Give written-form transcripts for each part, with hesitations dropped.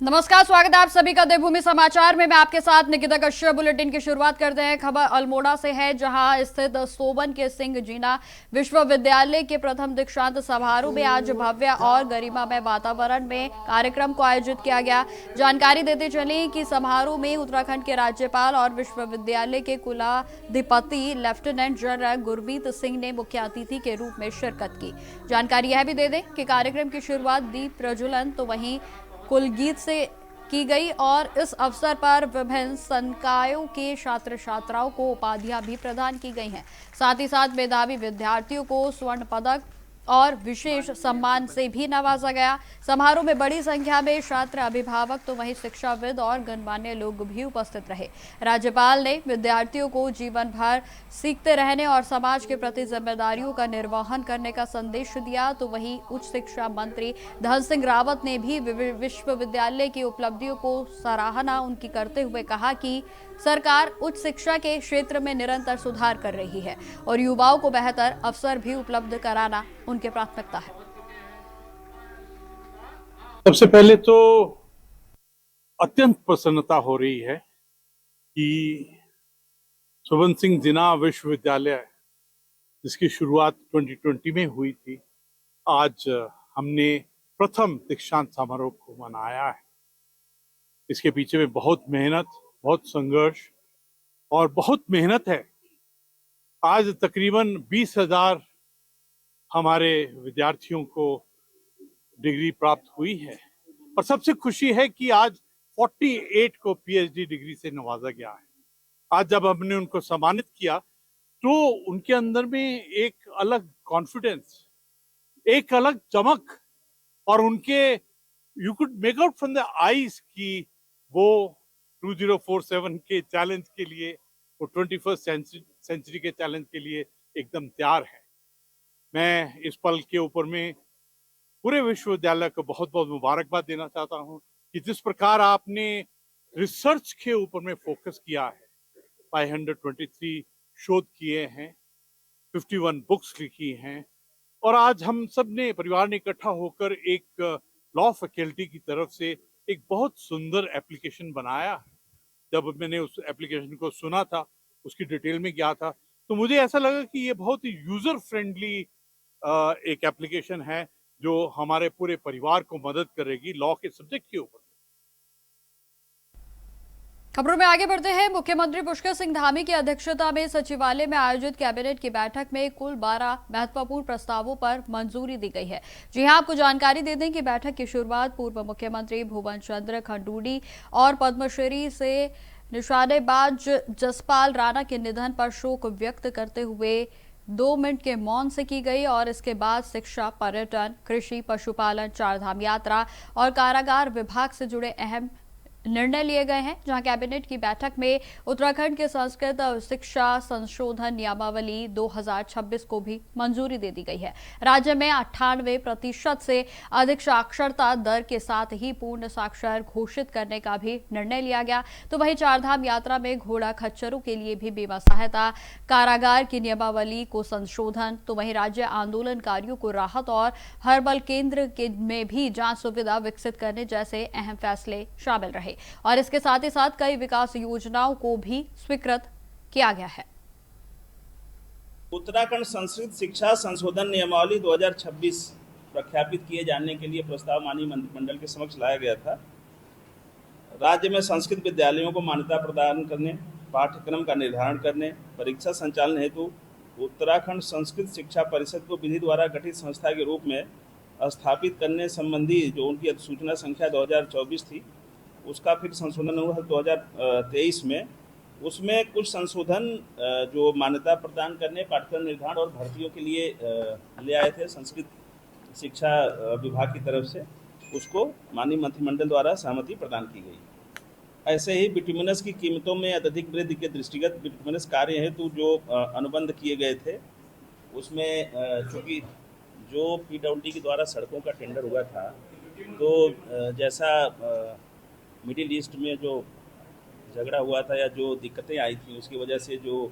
नमस्कार, स्वागत है आप सभी का देवभूमि समाचार में। मैं आपके साथ निकिता कश्यप। बुलेटिन की शुरुआत करते हैं। खबर अल्मोड़ा से है, जहां स्थित सोबन के सिंह जीना विश्वविद्यालय के प्रथम दीक्षांत समारोह में आज भव्य और गरिमामय वातावरण में कार्यक्रम को आयोजित किया गया। जानकारी देते चले कि समारोह में उत्तराखंड के राज्यपाल और विश्वविद्यालय के कुलाधिपति लेफ्टिनेंट जनरल गुरमीत सिंह ने मुख्य अतिथि के रूप में शिरकत की। जानकारी यह भी दे दें कि कार्यक्रम की शुरुआत दीप प्रज्वलन तो वहीं कुलगीत से की गई और इस अवसर पर विभिन्न संकायों के छात्र छात्राओं को उपाधियां भी प्रदान की गई हैं। साथ ही साथ मेधावी विद्यार्थियों को स्वर्ण पदक और विशेष सम्मान से भी नवाजा गया। समारोह में बड़ी संख्या में छात्र, अभिभावक तो वहीं शिक्षाविद और गणमान्य लोग भी उपस्थित रहे। राज्यपाल ने विद्यार्थियों को जीवन भर सीखते रहने और समाज के प्रति जिम्मेदारियों का निर्वहन करने का संदेश दिया। तो वहीं उच्च शिक्षा मंत्री धन सिंह रावत ने भी विश्वविद्यालय की उपलब्धियों को सराहना उनकी करते हुए कहा कि सरकार उच्च शिक्षा के क्षेत्र में निरंतर सुधार कर रही है और युवाओं को बेहतर अवसर भी उपलब्ध कराना उनकी प्राथमिकता है। सबसे पहले तो अत्यंत प्रसन्नता हो रही है कि सोबन सिंह जीना विश्वविद्यालय, जिसकी शुरुआत 2020 में हुई थी, आज हमने प्रथम दीक्षांत समारोह को मनाया है। इसके पीछे में बहुत मेहनत, बहुत संघर्ष और बहुत मेहनत है। आज तकरीबन 20,000 हमारे विद्यार्थियों को डिग्री प्राप्त हुई है और सबसे खुशी है कि आज 48 को पीएचडी डिग्री से नवाजा गया है। आज जब हमने उनको सम्मानित किया तो उनके अंदर में एक अलग कॉन्फिडेंस, एक अलग चमक और उनके you could make out from the eyes कि वो 2047 के चैलेंज के लिए, वो 21st सेंचुरी के चैलेंज के लिए एकदम तैयार है। मैं इस पल के ऊपर में पूरे विश्वविद्यालय को बहुत बहुत मुबारकबाद देना चाहता हूं कि जिस प्रकार आपने रिसर्च के ऊपर में फोकस किया है। 523 शोध किए हैं, 51 बुक्स लिखी हैं और आज हम सब ने, परिवार ने इकट्ठा होकर एक लॉ फैकल्टी की तरफ से एक बहुत सुंदर एप्लीकेशन बनाया है। जब मैंने उस एप्लीकेशन को सुना था, उसकी डिटेल में गया था, तो मुझे ऐसा लगा कि ये बहुत ही यूजर फ्रेंडली एक एप्लीकेशन है जो हमारे पूरे परिवार को मदद करेगी लॉ के सब्जेक्ट के ऊपर। खबरों में आगे बढ़ते हैं। मुख्यमंत्री पुष्कर सिंह धामी की अध्यक्षता में सचिवालय में आयोजित कैबिनेट की बैठक में कुल 12 महत्वपूर्ण प्रस्तावों पर मंजूरी दी गई है। जी हां, आपको जानकारी दे दें कि बैठक की शुरुआत पूर्व मुख्यमंत्री भुवन चंद्र खंडूड़ी और पद्मश्री से निशानेबाज जसपाल राणा के निधन पर शोक व्यक्त करते हुए 2 मिनट के मौन से की गई और इसके बाद शिक्षा, पर्यटन, कृषि, पशुपालन, चारधाम यात्रा और कारागार विभाग से जुड़े अहम निर्णय लिए गए हैं। जहां कैबिनेट की बैठक में उत्तराखंड के संस्कृत शिक्षा संशोधन नियमावली 2026 को भी मंजूरी दे दी गई है। राज्य में 98% से अधिक साक्षरता दर के साथ ही पूर्ण साक्षर घोषित करने का भी निर्णय लिया गया। तो वहीं चारधाम यात्रा में घोड़ा खच्चरों के लिए भी बीमा सहायता, कारागार की नियमावली को संशोधन, तो वहीं राज्य आंदोलनकारियों को राहत और हर्बल केंद्र में भी जांच सुविधा विकसित करने जैसे अहम फैसले शामिल रहे और इसके साथ ही साथ कई विकास योजनाओं को भी स्वीकृत किया गया है। उत्तराखंड संस्कृत शिक्षा संशोधन नियमावली 2026 प्रख्यापित किए जाने के लिए प्रस्ताव माननीय मंत्रिमंडल के समक्ष लाया गया था। राज्य में संस्कृत विद्यालयों को मान्यता प्रदान करने, पाठ्यक्रम का निर्धारण करने, परीक्षा संचालन हेतु उत्तराखंड संस्कृत शिक्षा परिषद को विधि द्वारा गठित संस्था के रूप में स्थापित करने संबंधी जो उनकी अधिसूचना संख्या 2024 थी, उसका फिर संशोधन हुआ 2023 में। उसमें कुछ संशोधन जो मान्यता प्रदान करने, पाठ्यक्रम निर्धारण और भर्तियों के लिए ले आए थे संस्कृत शिक्षा विभाग की तरफ से, उसको माननीय मंत्रिमंडल द्वारा सहमति प्रदान की गई। ऐसे ही बिटुमिनस की कीमतों में अत्यधिक वृद्धि के दृष्टिगत बिटुमिनस कार्य हेतु जो अनुबंध किए गए थे, उसमें चूँकि जो पीडब्ल्यूडी के द्वारा सड़कों का टेंडर हुआ था, तो जैसा मिडिल ईस्ट में जो झगड़ा हुआ था या जो दिक्कतें आई थी उसकी वजह से जो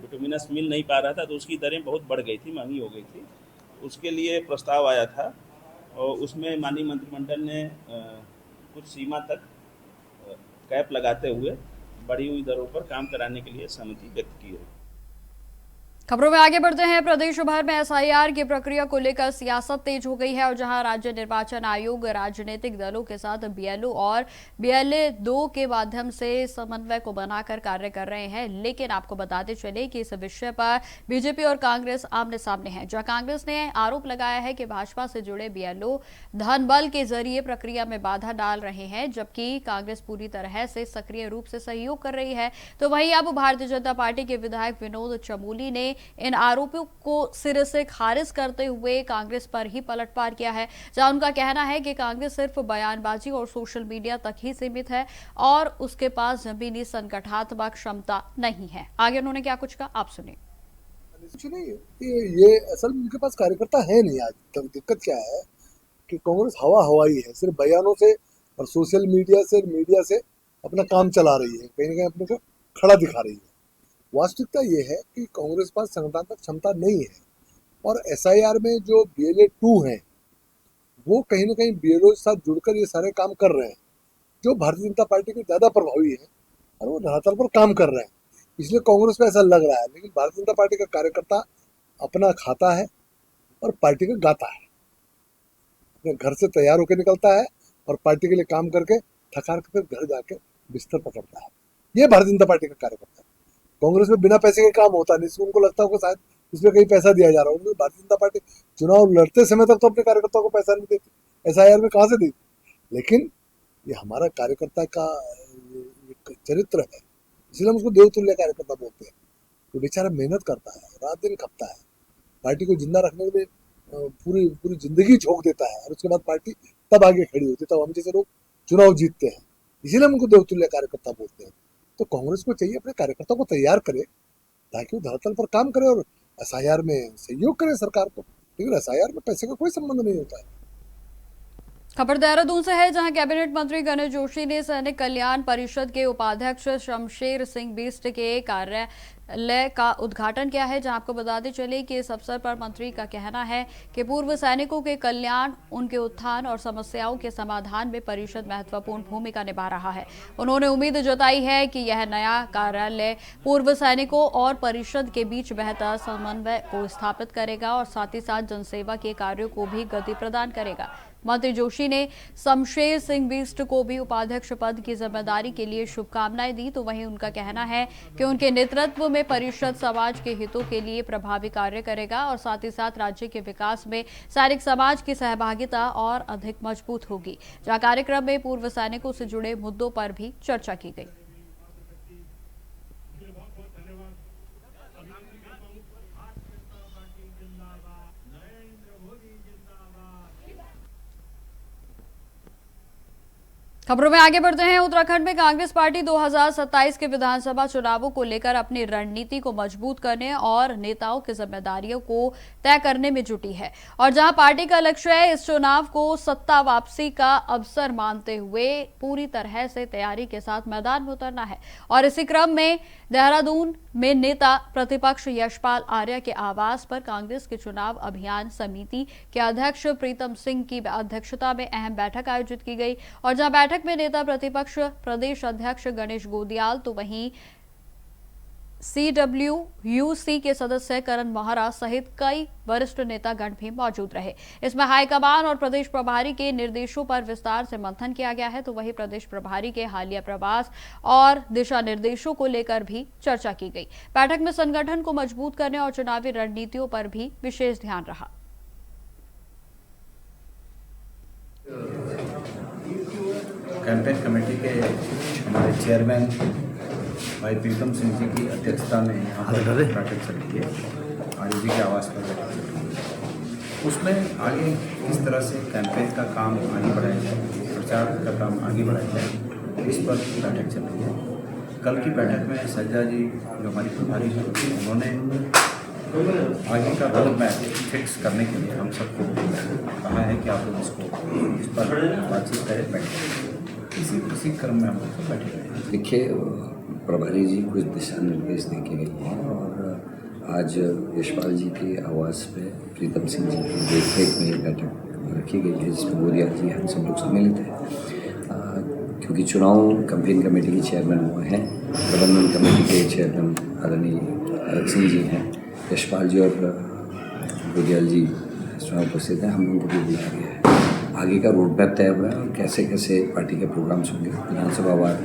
बिटुमिनस मिल नहीं पा रहा था, तो उसकी दरें बहुत बढ़ गई थी, महंगी हो गई थी। उसके लिए प्रस्ताव आया था और उसमें माननीय मंत्रिमंडल ने कुछ सीमा तक कैप लगाते हुए बढ़ी हुई दरों पर काम कराने के लिए सहमति व्यक्त की है। खबरों में आगे बढ़ते हैं। प्रदेश भर में एसआईआर की प्रक्रिया को लेकर सियासत तेज हो गई है और जहां राज्य निर्वाचन आयोग राजनीतिक दलों के साथ बीएलओ और बीएलए 2 के माध्यम से समन्वय को बनाकर कार्य कर रहे हैं, लेकिन आपको बताते चले कि इस विषय पर बीजेपी और कांग्रेस आमने सामने है। जहां कांग्रेस ने आरोप लगाया है कि भाजपा से जुड़े बीएलओ धन बल के जरिए प्रक्रिया में बाधा डाल रहे हैं, जबकि कांग्रेस पूरी तरह से सक्रिय रूप से सहयोग कर रही है। तो वहीं अब भारतीय जनता पार्टी के विधायक विनोद चमोली ने इन आरोपों को सिरे से खारिज करते हुए कांग्रेस पर ही पलटवार किया है, जहां उनका कहना है कि कांग्रेस सिर्फ बयानबाजी और सोशल मीडिया तक ही सीमित है और उसके पास जमीनी संगठनात्मक क्षमता नहीं है। आगे उन्होंने क्या कुछ कहा, आप सुनिए। कुछ नहीं ये असल में उनके पास कार्यकर्ता है नहीं। आज तक दिक्कत क्या है कि कांग्रेस हवाई है, सिर्फ बयानों से और सोशल मीडिया से अपना काम चला रही है, कहीं ना कहीं अपने को खड़ा दिखा रही है। वास्तविकता ये है कि कांग्रेस पास संगठनात्मक क्षमता नहीं है और एसआईआर में जो बीएलए 2 हैं वो कहीं ना कहीं बीएलओ के साथ जुड़कर ये सारे काम कर रहे हैं, जो भारतीय जनता पार्टी के ज़्यादा प्रभावी है और वो धरातल पर काम कर रहे हैं। इसलिए कांग्रेस को ऐसा लग रहा है, लेकिन भारतीय जनता पार्टी का कार्यकर्ता अपना खाता है और पार्टी का गाता है, अपने घर से तैयार होकर निकलता है और पार्टी के लिए काम करके थकार के फिर घर जाके बिस्तर पकड़ता है। ये भारतीय जनता पार्टी का कार्यकर्ता है। कांग्रेस में बिना पैसे के काम होता नहीं, इसमें उनको लगता होगा शायद इसमें कहीं पैसा दिया जा रहा है। भारतीय जनता पार्टी चुनाव लड़ते समय तक तो अपने कार्यकर्ताओं को पैसा नहीं देती, एसआईआर में कहाँ से देती। लेकिन ये हमारा कार्यकर्ता का चरित्र है, इसलिए हम उसको देवतुल्य कार्यकर्ता बोलते हैं। तो बेचारा मेहनत करता है, रात दिन खपता है, पार्टी को जिंदा रखने में पूरी जिंदगी झोंक देता है और उसके बाद पार्टी तब आगे खड़ी होती है, तब हम जैसे लोग चुनाव जीतते हैं। इसीलिए हम उनको देवतुल्य कार्यकर्ता बोलते हैं। तो कांग्रेस को चाहिए अपने कार्यकर्ता को तैयार करे ताकि वो धरातल पर काम करे और एसआईआर में सहयोग करे सरकार को, लेकिन एसआईआर में पैसे का कोई संबंध नहीं होता है। खबर देहरादून से है, जहां कैबिनेट मंत्री गणेश जोशी ने सैनिक कल्याण परिषद के उपाध्यक्ष शमशेर सिंह बिष्ट के कार्यालय का उद्घाटन किया है। जहां आपको बताते चले कि इस अवसर पर मंत्री का कहना है कि पूर्व सैनिकों के कल्याण, उनके उत्थान और समस्याओं के समाधान में परिषद महत्वपूर्ण भूमिका निभा रहा है। उन्होंने उम्मीद जताई है कि यह नया कार्यालय पूर्व सैनिकों और परिषद के बीच बेहतर समन्वय को स्थापित करेगा और साथ ही साथ जनसेवा के कार्यों को भी गति प्रदान करेगा। मंत्री जोशी ने शमशेर सिंह बिष्ट को भी उपाध्यक्ष पद की जिम्मेदारी के लिए शुभकामनाएं दी। तो वहीं उनका कहना है कि उनके नेतृत्व में परिषद समाज के हितों के लिए प्रभावी कार्य करेगा और साथ ही साथ राज्य के विकास में सैनिक समाज की सहभागिता और अधिक मजबूत होगी। जहां कार्यक्रम में पूर्व सैनिकों से जुड़े मुद्दों पर भी चर्चा की गई। खबरों में आगे बढ़ते हैं। उत्तराखंड में कांग्रेस पार्टी 2027 के विधानसभा चुनावों को लेकर अपनी रणनीति को मजबूत करने और नेताओं की जिम्मेदारियों को तय करने में जुटी है और जहां पार्टी का लक्ष्य है इस चुनाव को सत्ता वापसी का अवसर मानते हुए पूरी तरह से तैयारी के साथ मैदान में उतरना है। और इसी क्रम में देहरादून में नेता प्रतिपक्ष यशपाल आर्य के आवास पर कांग्रेस के चुनाव अभियान समिति के अध्यक्ष प्रीतम सिंह की अध्यक्षता में अहम बैठक आयोजित की गई और जहां बैठक में नेता प्रतिपक्ष प्रदेश अध्यक्ष गणेश गोदियाल, तो वहीं CWUC के सदस्य करण महरा सहित कई वरिष्ठ नेतागण भी मौजूद रहे। इसमें हाईकमान और प्रदेश प्रभारी के निर्देशों पर विस्तार से मंथन किया गया है। तो वहीं प्रदेश प्रभारी के हालिया प्रवास और दिशा निर्देशों को लेकर भी चर्चा की गई। बैठक में संगठन को मजबूत करने और चुनावी रणनीतियों पर भी विशेष ध्यान रहा। कैंपेन कमेटी के हमारे चेयरमैन भाई प्रीतम सिंह जी की अध्यक्षता में यहाँ पर बैठक चल रही है, आरयू जी के आवास पर बैठक चल रही है। उसमें आगे किस तरह से कैंपेन का काम आगे बढ़ाया जाए, प्रचार का काम आगे बढ़ाया जाए, इस पर बैठक चल रही है। कल की बैठक में सज्जा जी जो हमारी प्रभारी हैं उन्होंने आगे का रोड मैप फिक्स करने के लिए हम सबको कहा है कि आप लोग इस पर बातचीत करें, बैठें। इसी क्रम में हम लोग सब बैठे रहे हैं। देखिए, प्रभारी जी कुछ दिशा निर्देश दे के गई हैं और आज यशपाल जी के आवास पे प्रीतम सिंह जी की देखरेख में ये बैठक रखी गई है, जिसमें गोरिया जी हम सब लोग सम्मिलित हैं। क्योंकि चुनाव कैंपेन कमेटी के चेयरमैन वो हैं, प्रबंधन कमेटी के चेयरमैन आदरणीय सिंह जी हैं, यशपाल जी और गोरियाल जी चुनाव उपस्थित हैं। हम लोगों को भी बुलाया गया है। आगे का रोड मैप तय हुआ है और कैसे कैसे पार्टी के प्रोग्राम्स होंगे, विधानसभा वार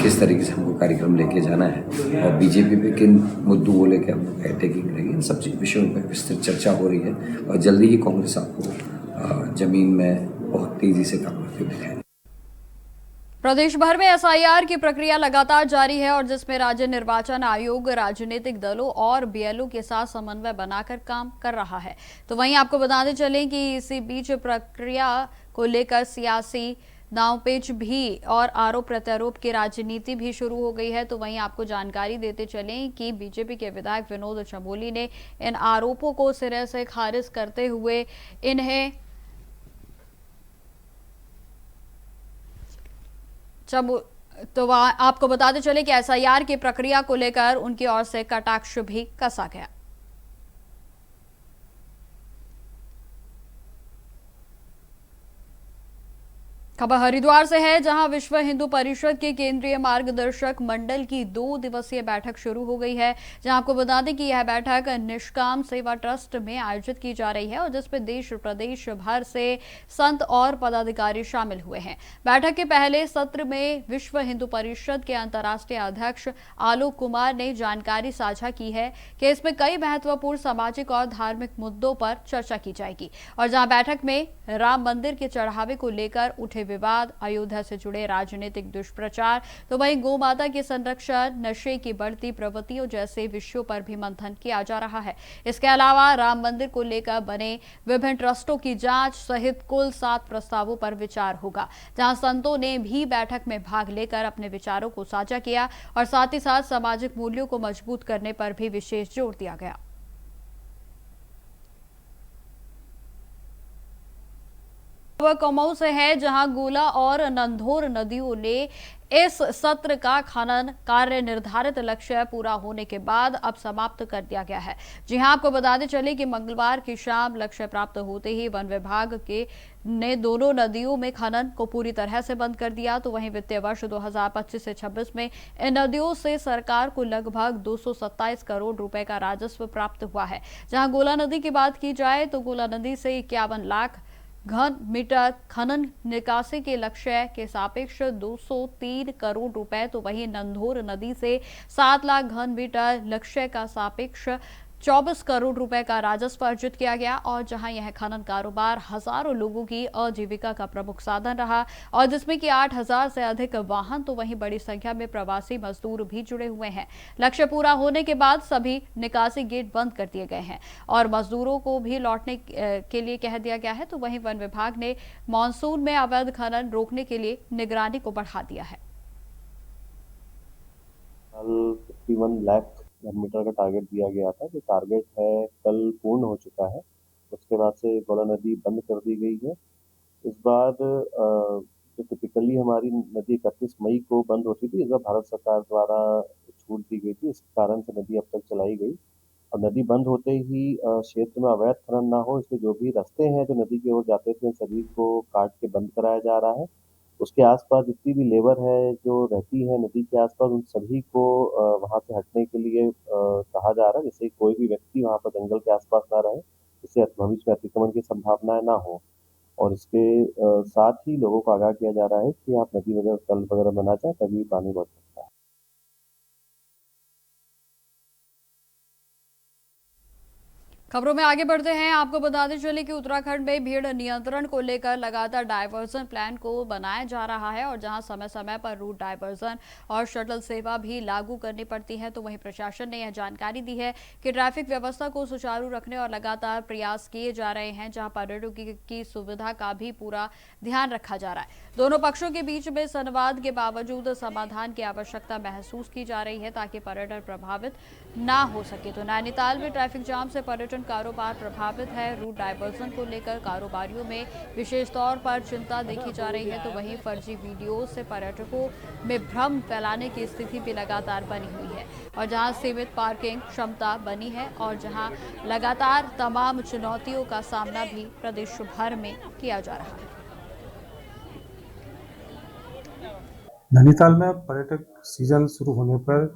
किस तरीके से हमको कार्यक्रम लेके जाना है और बीजेपी पे किन मुद्दों को लेकर हम लोग अटैकिंग रहेगी, इन सब विषयों पर विस्तृत चर्चा हो रही है और जल्दी ही कांग्रेस आपको जमीन में बहुत तेजी से काम करते हुए दिखाएगी। प्रदेश भर में एसआईआर की प्रक्रिया लगातार जारी है और जिसमें राज्य निर्वाचन आयोग राजनीतिक दलों और बीएलओ के साथ समन्वय बनाकर काम कर रहा है। तो वहीं आपको बताते चलें कि इसी बीच प्रक्रिया को लेकर सियासी दांवपेच भी और आरोप प्रत्यारोप की राजनीति भी शुरू हो गई है। तो वहीं आपको जानकारी देते चलें कि बीजेपी के विधायक विनोद चमोली ने इन आरोपों को सिरे से खारिज करते हुए इन्हें तो आपको बताते चले कि एसआईआर की प्रक्रिया को लेकर उनकी ओर से कटाक्ष भी कसा गया। खबर हरिद्वार से है, जहां विश्व हिंदू परिषद के केंद्रीय मार्गदर्शक मंडल की 2 दिवसीय बैठक शुरू हो गई है। जहां आपको बता दें कि यह बैठक निष्काम सेवा ट्रस्ट में आयोजित की जा रही है और जिसमें देश प्रदेश भर से संत और पदाधिकारी शामिल हुए हैं। बैठक के पहले सत्र में विश्व हिंदू परिषद के अंतर्राष्ट्रीय अध्यक्ष आलोक कुमार ने जानकारी साझा की है कि इसमें कई महत्वपूर्ण सामाजिक और धार्मिक मुद्दों पर चर्चा की जाएगी और जहां बैठक में राम मंदिर के चढ़ावे को लेकर उठे विवाद, अयोध्या से जुड़े राजनीतिक दुष्प्रचार, तो वहीं गौ माता के संरक्षण, नशे की बढ़ती प्रवृत्तियों जैसे विषयों पर भी मंथन किया जा रहा है। इसके अलावा राम मंदिर को लेकर बने विभिन्न ट्रस्टों की जांच सहित कुल 7 प्रस्तावों पर विचार होगा, जहां संतों ने भी बैठक में भाग लेकर अपने विचारों को साझा किया और साथ ही साथ सामाजिक मूल्यों को मजबूत करने पर भी विशेष जोर दिया गया। कमाऊ से है, जहां गोला और नंधोर नदियों ने इस सत्र का खनन कार्य निर्धारित लक्ष्य पूरा होने के बाद अब समाप्त कर दिया गया है। जी हां, आपको बताते चले कि मंगलवार की शाम लक्ष्य प्राप्त होते ही वन विभाग के ने दोनों नदियों में खनन को पूरी तरह से बंद कर दिया। तो वहीं वित्तीय वर्ष 2025 से 26 में इन नदियों से सरकार को लगभग 227 करोड़ रुपए का राजस्व प्राप्त हुआ है। जहां गोला नदी की बात की जाए तो गोला नदी से 51 लाख घन मीटर खनन निकासी के लक्ष्य के सापेक्ष 203 करोड़ रुपए, तो वहीं नंधोर नदी से 7 लाख घन मीटर लक्ष्य का सापेक्ष 24 करोड़ रुपए का राजस्व अर्जित किया गया और जहां यह खनन कारोबार हजारों लोगों की आजीविका का प्रमुख साधन रहा और जिसमें कि 8000 से अधिक वाहन, तो वहीं बड़ी संख्या में प्रवासी मजदूर भी जुड़े हुए हैं। लक्ष्य पूरा होने के बाद सभी निकासी गेट बंद कर दिए गए हैं और मजदूरों को भी लौटने के लिए कह दिया गया है। तो वहीं वन विभाग ने मानसून में अवैध खनन रोकने के लिए निगरानी को बढ़ा दिया है। 51 लाख घन मीटर का टारगेट दिया गया था, जो टारगेट है कल पूर्ण हो चुका है। उसके बाद से गोला नदी बंद कर दी गई है। इस बार जो टिपिकली हमारी नदी 31 मई को बंद होती थी, इस बार भारत सरकार द्वारा छूट दी गई थी। इस कारण से नदी अब तक चलाई गई और नदी बंद होते ही क्षेत्र में अवैध खनन ना हो, इसलिए जो भी रास्ते हैं जो नदी की ओर जाते थे सभी को काट के बंद कराया जा रहा है। उसके आसपास जितनी भी लेबर है जो रहती है नदी के आसपास, उन सभी को वहां से हटने के लिए कहा जा रहा है, जिससे कोई भी व्यक्ति वहां पर जंगल के आसपास ना रहे, जिससे भविष्य में अतिक्रमण की संभावनाएं ना हो। और इसके साथ ही लोगों को आगाह किया जा रहा है कि आप नदी वगैरह तल वगैरह बना जाए, तभी पानी बढ़ सकता है। खबरों में आगे बढ़ते हैं। आपको बताते चले कि उत्तराखंड में भीड़ नियंत्रण को लेकर लगातार डायवर्जन प्लान को बनाया जा रहा है और जहां समय समय पर रूट डायवर्जन और शटल सेवा भी लागू करनी पड़ती है। तो वहीं प्रशासन ने यह जानकारी दी है कि ट्रैफिक व्यवस्था को सुचारू रखने और लगातार प्रयास किए जा रहे हैं, जहां पर्यटकों की सुविधा का भी पूरा ध्यान रखा जा रहा है। दोनों पक्षों के बीच में संवाद के बावजूद समाधान की आवश्यकता महसूस की जा रही है ताकि पर्यटन प्रभावित ना हो सके। तो नैनीताल में ट्रैफिक जाम से पर्यटन पर्यटन कारोबार प्रभावित है। रूट डायवर्जन को लेकर कारोबारियों में विशेष तौर पर चिंता देखी जा रही है, तो वहीं फर्जी वीडियो से पर्यटकों में भ्रम फैलाने की स्थिति भी लगातार बनी हुई है। और जहां सीमित पार्किंग क्षमता बनी है और जहां लगातार तमाम चुनौतियों का सामना भी प्रदेश भर में किया जा रहा है। नैनीताल में पर्यटक सीजन शुरू होने पर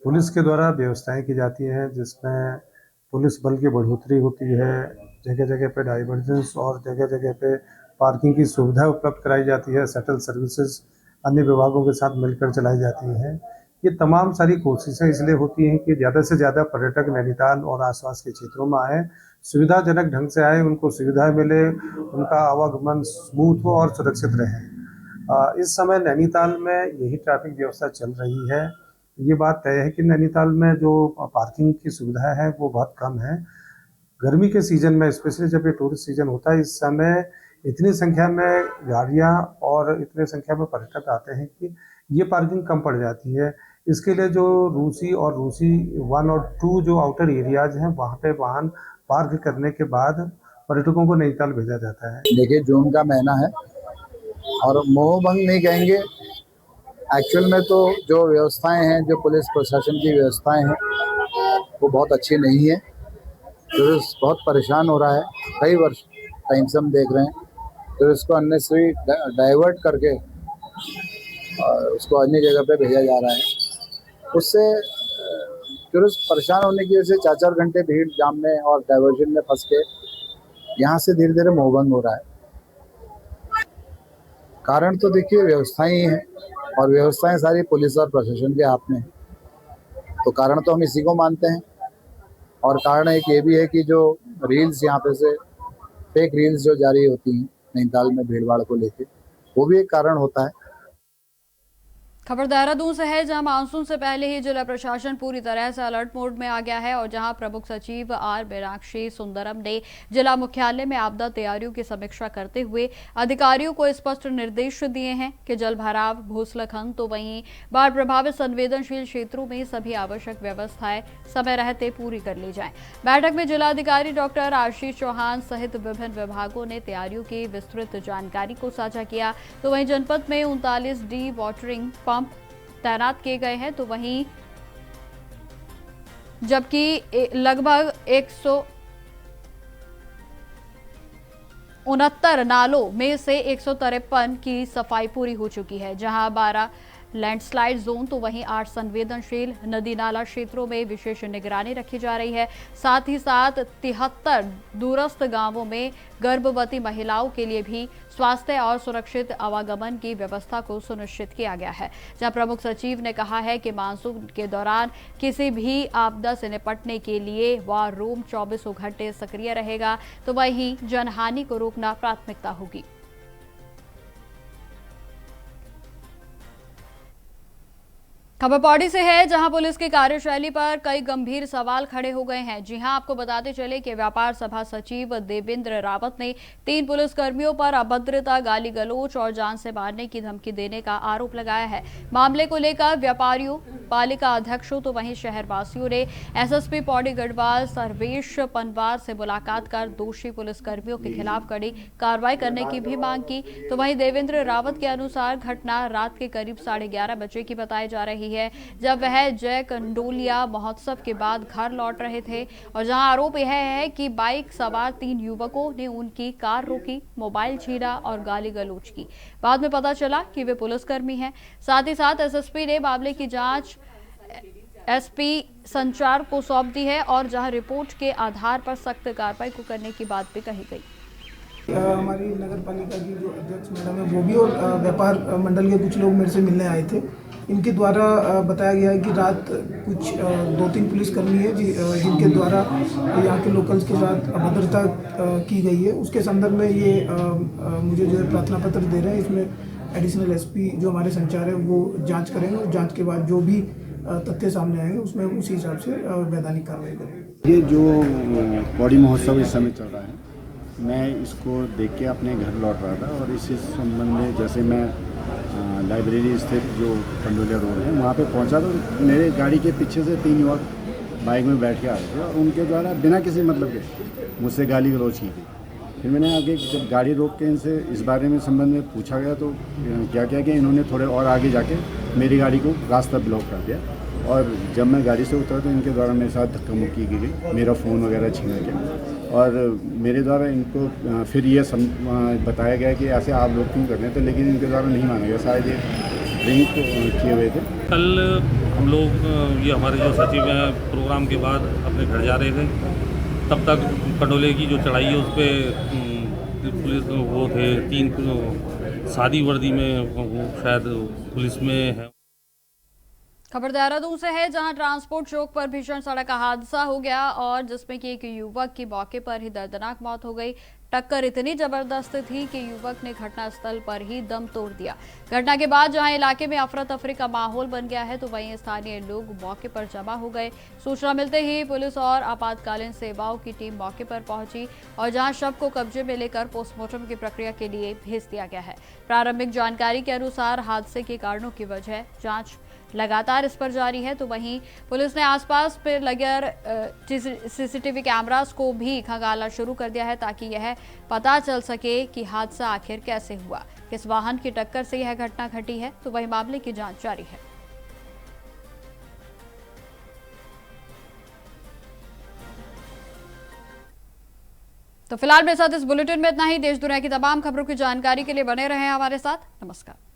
पुलिस के द्वारा व्यवस्थाएं की जाती हैं, जिसमें पुलिस बल की बढ़ोतरी होती है, जगह जगह पे डाइवर्जेंस और जगह जगह पे पार्किंग की सुविधा उपलब्ध कराई जाती है। शटल सर्विसेज अन्य विभागों के साथ मिलकर चलाई जाती हैं। ये तमाम सारी कोशिशें इसलिए होती हैं कि ज़्यादा से ज़्यादा पर्यटक नैनीताल और आसपास के क्षेत्रों में आए, सुविधाजनक ढंग से आए, उनको सुविधा मिले, उनका आवागमन स्मूथ हो और सुरक्षित रहे। इस समय नैनीताल में यही ट्रैफिक व्यवस्था चल रही है। ये बात तय है कि नैनीताल में जो पार्किंग की सुविधा है वो बहुत कम है। गर्मी के सीज़न में, स्पेशली जब ये टूरिस्ट सीजन होता है, इस समय इतनी संख्या में गाड़ियाँ और इतने संख्या में पर्यटक आते हैं कि ये पार्किंग कम पड़ जाती है। इसके लिए जो रूसी 1 और 2 जो आउटर एरियाज हैं, वहाँ पे वाहन पार्क करने के बाद पर्यटकों को नैनीताल भेजा जाता है। देखिए, जून का महीना है और मोहभंग नहीं कहेंगे, एक्चुअल में तो जो व्यवस्थाएं हैं, जो पुलिस प्रशासन की व्यवस्थाएं हैं, वो बहुत अच्छी नहीं है। टूरिस्ट बहुत परेशान हो रहा है। कई वर्ष टाइम से हम देख रहे हैं टूरिस्ट को अननेसेसरी डाइवर्ट करके उसको अन्य जगह पे भेजा जा रहा है। उससे टूरिस्ट परेशान होने की वजह से 4-4 घंटे भीड़ जाम में और डाइवर्जन में फंस के यहाँ से धीरे धीरे मोहभंग हो रहा है। कारण तो देखिए व्यवस्थाएं ही हैं और व्यवस्थाएं सारी पुलिस और प्रशासन के हाथ में। तो कारण तो हम इसी को मानते हैं। और कारण एक ये भी है कि जो रील्स यहाँ पे से फेक रील्स जो जारी होती हैं नैनीताल में भीड़ भाड़ को लेके, वो भी एक कारण होता है। खबर देहरादून से है, जहां मानसून से पहले ही जिला प्रशासन पूरी तरह से अलर्ट मोड में आ गया है और जहां प्रमुख सचिव आर मीनाक्षी सुंदरम ने जिला मुख्यालय में आपदा तैयारियों की समीक्षा करते हुए अधिकारियों को स्पष्ट निर्देश दिए हैं कि जल भराव, भूस्खलन, तो वहीं बाढ़ प्रभावित संवेदनशील क्षेत्रों में सभी आवश्यक व्यवस्थाएं समय रहते पूरी कर ली जाएं। बैठक में जिलाधिकारी डॉक्टर आशीष चौहान सहित विभिन्न विभागों ने तैयारियों की विस्तृत जानकारी को साझा किया। तो वहीं जनपद में 39 डी वाटरिंग पंप तैनात किए गए हैं, तो वहीं जबकि लगभग 169 नालों में से 153 की सफाई पूरी हो चुकी है, जहां 12 लैंडस्लाइड जोन, तो वहीं 8 संवेदनशील नदी नाला क्षेत्रों में विशेष निगरानी रखी जा रही है। साथ ही साथ 73 दूरस्थ गांवों में गर्भवती महिलाओं के लिए भी स्वास्थ्य और सुरक्षित आवागमन की व्यवस्था को सुनिश्चित किया गया है। जहां प्रमुख सचिव ने कहा है कि मानसून के दौरान किसी भी आपदा से निपटने के लिए वॉर रूम 24 घंटे सक्रिय रहेगा, तो वहीं जनहानि को रोकना प्राथमिकता होगी। खबर पौड़ी से है, जहां पुलिस की कार्यशैली पर कई गंभीर सवाल खड़े हो गए हैं। जी हां, आपको बताते चले कि व्यापार सभा सचिव देवेंद्र रावत ने 3 पुलिसकर्मियों पर अभद्रता, गाली गलौज और जान से मारने की धमकी देने का आरोप लगाया है। मामले को लेकर व्यापारियों, पालिका अध्यक्षों, तो वहीं शहरवासियों ने एसएसपी पौड़ी गढ़वाल सर्वेश पनवार से मुलाकात कर दोषी पुलिसकर्मियों के खिलाफ कड़ी कार्रवाई करने की भी मांग की। तो वहीं देवेंद्र रावत के अनुसार घटना रात के करीब 11:30 बजे की बताई जा रही है, जब वह जय कंडोलिया महोत्सव के बाद घर लौट रहे थे और जहां आरोप यह है कि बाइक सवार 3 युवकों ने उनकी कार रोकी, मोबाइल छीना और गाली गलौज की। बाद में पता चला कि वे पुलिसकर्मी हैं। साथ ही साथ एसएसपी ने मामले की जांच एसपी संचार को सौंप दी है और जहां रिपोर्ट के आधार पर सख्त कार्रवाई को करने की बात भी कही गई। हमारी नगर पालिका की जो अध्यक्ष मैडम है वो भी और व्यापार मंडल के कुछ लोग मेरे से मिलने आए थे। इनके द्वारा बताया गया है कि रात कुछ 2-3 पुलिसकर्मी है जिनके द्वारा यहाँ के लोकल्स के साथ अभद्रता की गई है। उसके संदर्भ में ये मुझे जो है प्रार्थना पत्र दे रहे हैं। इसमें एडिशनल एसपी जो हमारे संचार है वो जांच करेंगे और जांच के बाद जो भी तथ्य सामने आएंगे उसमें उसी हिसाब से वैधानिक कार्रवाई करेंगे। ये जो पौड़ी महोत्सव इस समय चल रहा है, मैं इसको देख के अपने घर लौट रहा था और इसी संबंध में जैसे मैं लाइब्रेरी स्थित जो कंडोलिया रोड है वहाँ पे पहुँचा तो मेरे गाड़ी के पीछे से 3 युवक बाइक में बैठ के आ रहे थे और उनके द्वारा बिना किसी मतलब के मुझसे गाली गलौज की गई। फिर मैंने आगे जब गाड़ी रोक के इनसे इस बारे में संबंध में पूछा गया तो क्या किया कि इन्होंने थोड़े और आगे जाके मेरी गाड़ी को रास्ता ब्लॉक कर दिया और जब मैं गाड़ी से उतरा तो इनके द्वारा मेरे साथ धक्का मुक्की की गई, मेरा फ़ोन वगैरह छीना गया और मेरे द्वारा इनको फिर ये बताया गया कि ऐसे आप लोग क्यों कर रहे थे, लेकिन इनके द्वारा नहीं माना गया, शायद ये ड्रिंक किए हुए थे। कल हम लोग ये हमारे जो सचिव हैं प्रोग्राम के बाद अपने घर जा रहे थे, तब तक कंडोले की जो चढ़ाई है उस पर पुलिस वो थे 3 सादी वर्दी में, वो शायद पुलिस में है। खबर देहरादून से है, जहां ट्रांसपोर्ट चौक पर भीषण सड़क हादसा हो गया और जिसमें कि एक युवक की मौके पर ही दर्दनाक मौत हो गई। टक्कर इतनी जबरदस्त थी कि युवक ने घटनास्थल पर ही दम तोड़ दिया। घटना के बाद जहां इलाके में अफरा तफरी का माहौल बन गया है, तो वहीं स्थानीय लोग मौके पर जमा हो गए। सूचना मिलते ही पुलिस और आपातकालीन सेवाओं की टीम मौके पर पहुंची और जहां शव को कब्जे में लेकर पोस्टमार्टम की प्रक्रिया के लिए भेज दिया गया है। प्रारंभिक जानकारी के अनुसार हादसे के कारणों की वजह जांच लगातार इस पर जारी है। तो वहीं पुलिस ने आसपास पर लगे सीसीटीवी कैमरास को भी खंगालना शुरू कर दिया है ताकि यह पता चल सके कि हादसा आखिर कैसे हुआ, किस वाहन की टक्कर से यह घटना घटी है। तो वहीं मामले की जांच जारी है। तो फिलहाल मेरे साथ इस बुलेटिन में इतना ही। देश दुनिया की तमाम खबरों की जानकारी के लिए बने रहें हमारे साथ। नमस्कार।